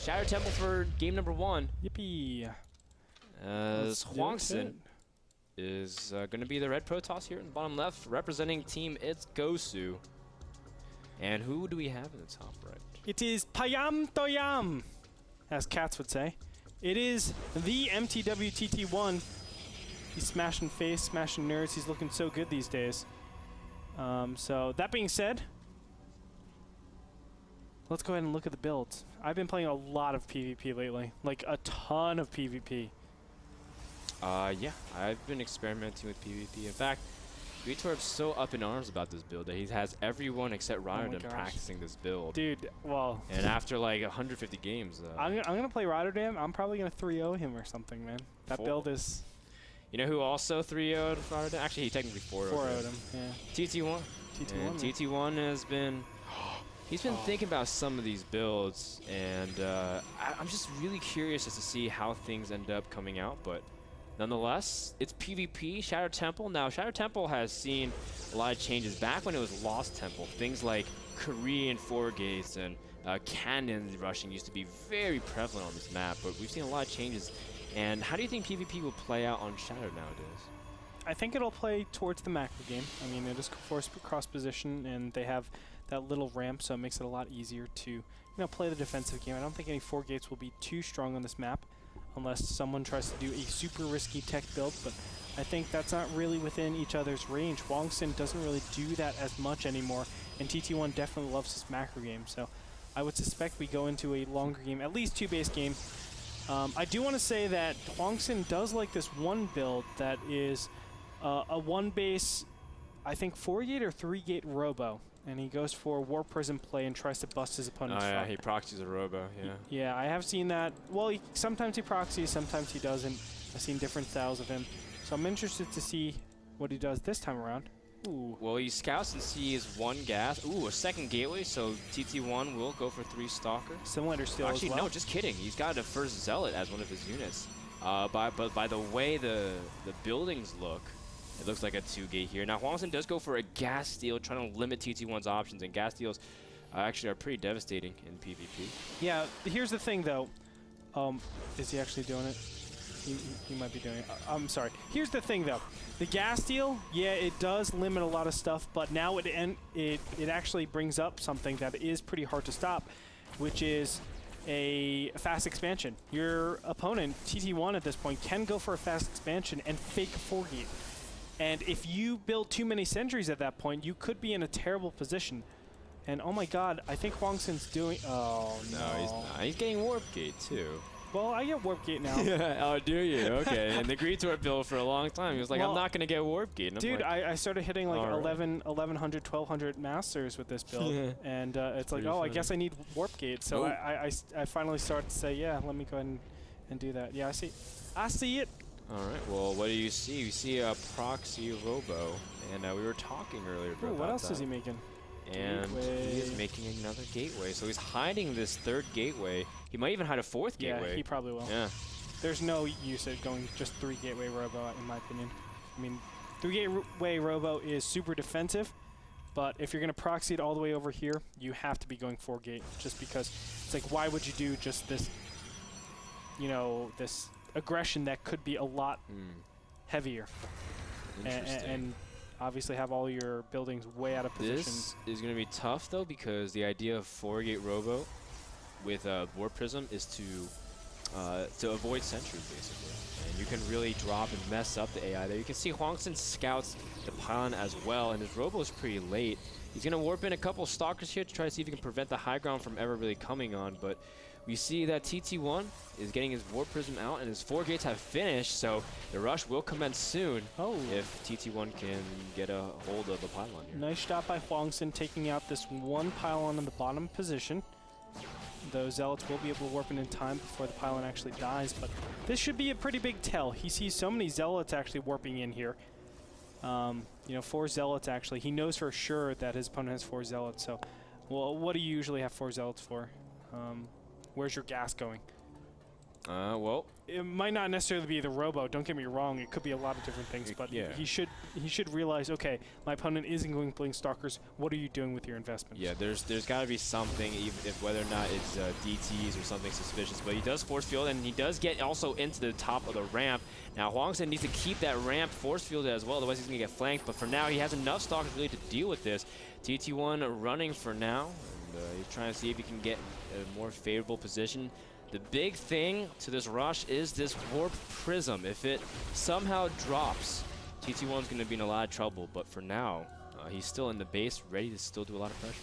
Shadow Temple for game number 1. Yippee. As HwangSin is going to be the red Protoss here in the bottom left, representing team It's Gosu. And who do we have in the top right? It is Payam Toyam, as cats would say. It is the MTW TT1. He's smashing face, smashing nerds. He's looking so good these days. So that being said, let's go ahead and look at the builds. I've been playing a lot of PvP lately, like a ton of PvP. Yeah, I've been experimenting with PvP. In fact, Vitor's so up in arms about this build that he has everyone except Rotterdam practicing this build. Dude, well... And after like 150 games... I'm going to play Rotterdam. I'm probably going to 3-0 him or something, man. That build is... You know who also 3-0'd Rotterdam? Actually, he technically 4-0'd him. Yeah. TT1. TT1. TT1 has been... He's been thinking about some of these builds, and I'm just really curious as to see how things end up coming out, but nonetheless, it's PvP, Shadow Temple. Now, Shadow Temple has seen a lot of changes. Back when it was Lost Temple, things like Korean forward gates and cannon rushing used to be very prevalent on this map, but we've seen a lot of changes. And how do you think PvP will play out on Shadow nowadays? I think it'll play towards the macro game. I mean, it is force cross position, and they have that little ramp, so it makes it a lot easier to play the defensive game. I don't think any 4 gates will be too strong on this map unless someone tries to do a super risky tech build, but I think that's not really within each other's range. HwangSin doesn't really do that as much anymore, and TT1 definitely loves his macro game, so I would suspect we go into a longer game, at least 2 base game. I do want to say that HwangSin does like this one build that is a 1 base, I think 4 gate or 3 gate robo. And he goes for Warp Prism play and tries to bust his opponent's yeah, he proxies a robo, yeah. Yeah, I have seen that. Well, sometimes he proxies, sometimes he doesn't. I've seen different styles of him. So I'm interested to see what he does this time around. Ooh. Well, he scouts and sees 1 gas. Ooh, a second gateway, so TT1 will go for 3 Stalker. Simulator steal Actually, as well. no, just kidding. He's got a first Zealot as one of his units. But by the way the buildings look, it looks like a 2-gate here. Now, HwangSin does go for a gas steal, trying to limit TT1's options, and gas steals actually are pretty devastating in PvP. Yeah, here's the thing, though. Is he actually doing it? He might be doing it. I'm sorry. Here's the thing, though. The gas steal, yeah, it does limit a lot of stuff, but now it actually brings up something that is pretty hard to stop, which is a fast expansion. Your opponent, TT1 at this point, can go for a fast expansion and fake 4-gate. And if you build too many sentries at that point, you could be in a terrible position. And oh my god, I think HwangSin's doing... Oh, no. No, he's not. He's getting Warp Gate, too. Well, I get Warp Gate now. Oh, do you? Okay. And the Greetor build for a long time. He was like, well, I'm not going to get Warp Gate. Dude, like, I started hitting like 1100, 1200 Masters with this build. And it's like, oh, I guess I need Warp Gate. So I finally started to say, yeah, let me go ahead and do that. Yeah, I see it. All right. Well, what do you see? You see a proxy robo, and we were talking earlier about what else is he making? And he is making another gateway. So he's hiding this 3rd gateway. He might even hide a 4th gateway. Yeah, he probably will. Yeah. There's no use of going just 3 gateway robo, in my opinion. I mean, 3 gateway robo is super defensive, but if you're going to proxy it all the way over here, you have to be going 4 gate, just because it's like, why would you do just this, this aggression that could be a lot heavier and obviously have all your buildings way out of position. This is going to be tough though, because the idea of 4-gate robo with Warp Prism is to avoid sentries basically, and you can really drop and mess up the AI there. You can see HwangSin scouts the pylon as well, and his robo is pretty late. He's going to warp in a couple Stalkers here to try to see if he can prevent the high ground from ever really coming on, but we see that TT1 is getting his Warp Prism out, and his 4 gates have finished, so the rush will commence soon if TT1 can get a hold of the pylon here. Nice shot by HwangSin, taking out this 1 pylon in the bottom position. Those Zealots will be able to warp in time before the pylon actually dies, but this should be a pretty big tell. He sees so many Zealots actually warping in here. 4 Zealots actually. He knows for sure that his opponent has 4 Zealots, so well, what do you usually have 4 Zealots for? Where's your gas going? Well, it might not necessarily be the robo. Don't get me wrong; it could be a lot of different things. But yeah. he should realize, okay, my opponent isn't going playing Stalkers. What are you doing with your investments? Yeah, there's got to be something, even if whether or not it's DTs or something suspicious. But he does force field, and he does get also into the top of the ramp. Now HwangSin needs to keep that ramp force fielded as well, otherwise he's gonna get flanked. But for now, he has enough Stalkers really to deal with this. TT1 running for now, and he's trying to see if he can get a more favorable position. The big thing to this rush is this Warp Prism. If it somehow drops, TT1's going to be in a lot of trouble. But for now, he's still in the base, ready to still do a lot of pressure.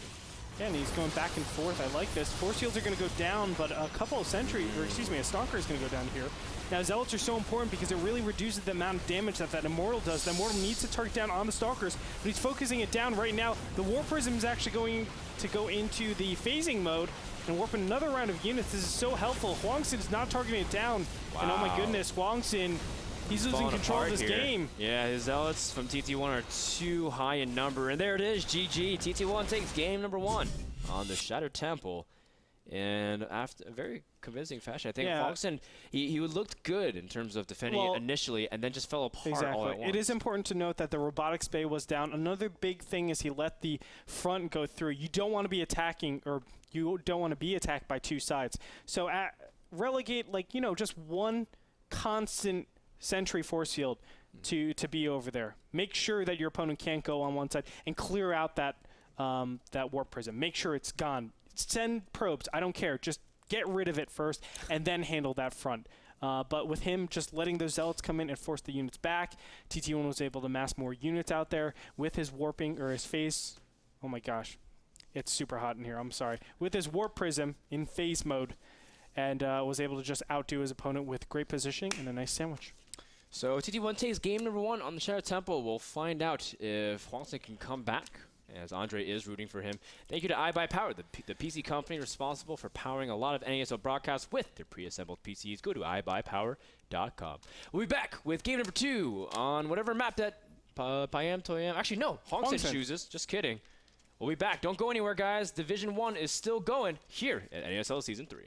Yeah, and he's going back and forth. I like this. Force shields are going to go down, but a couple of sentries, or excuse me, a Stalker is going to go down here. Now, Zealots are so important because it really reduces the amount of damage that Immortal does. The Immortal needs to target down on the Stalkers, but he's focusing it down right now. The Warp Prism is actually going to go into the phasing mode and warp another round of units. This is so helpful. HwangSin is not targeting it down. Wow. And oh my goodness, HwangSin, he's losing control of this game. Yeah, his Zealots from TT1 are too high in number. And there it is, GG. TT1 takes game number 1 on the Shattered Temple. And after a very convincing fashion, I think HwangSin, he looked good in terms of defending it initially, and then just fell apart all at once. It is important to note that the robotics bay was down. Another big thing is he let the front go through. You don't want to be attacking, or you don't want to be attacked by two sides. So relegate, like, you know, just one constant sentry force field to be over there. Make sure that your opponent can't go on one side, and clear out that that Warp Prism. Make sure it's gone. Send probes, I don't care, just get rid of it first and then handle that front. But with him just letting those Zealots come in and force the units back, TT1 was able to mass more units out there with his warping, or his phase. Oh my gosh, it's super hot in here, I'm sorry. With his Warp Prism in phase mode, and was able to just outdo his opponent with great positioning and a nice sandwich. So TT1 takes game number 1 on the Shattered Temple. We'll find out if HwangSin can come back, as Andre is rooting for him. Thank you to iBuyPower, the PC company responsible for powering a lot of NASL broadcasts with their pre-assembled PCs. Go to iBuyPower.com. We'll be back with game number 2 on whatever map that Payam Toyam. Actually, no, HwangSin chooses. Just kidding. We'll be back. Don't go anywhere, guys. Division 1 is still going here at NASL Season 3.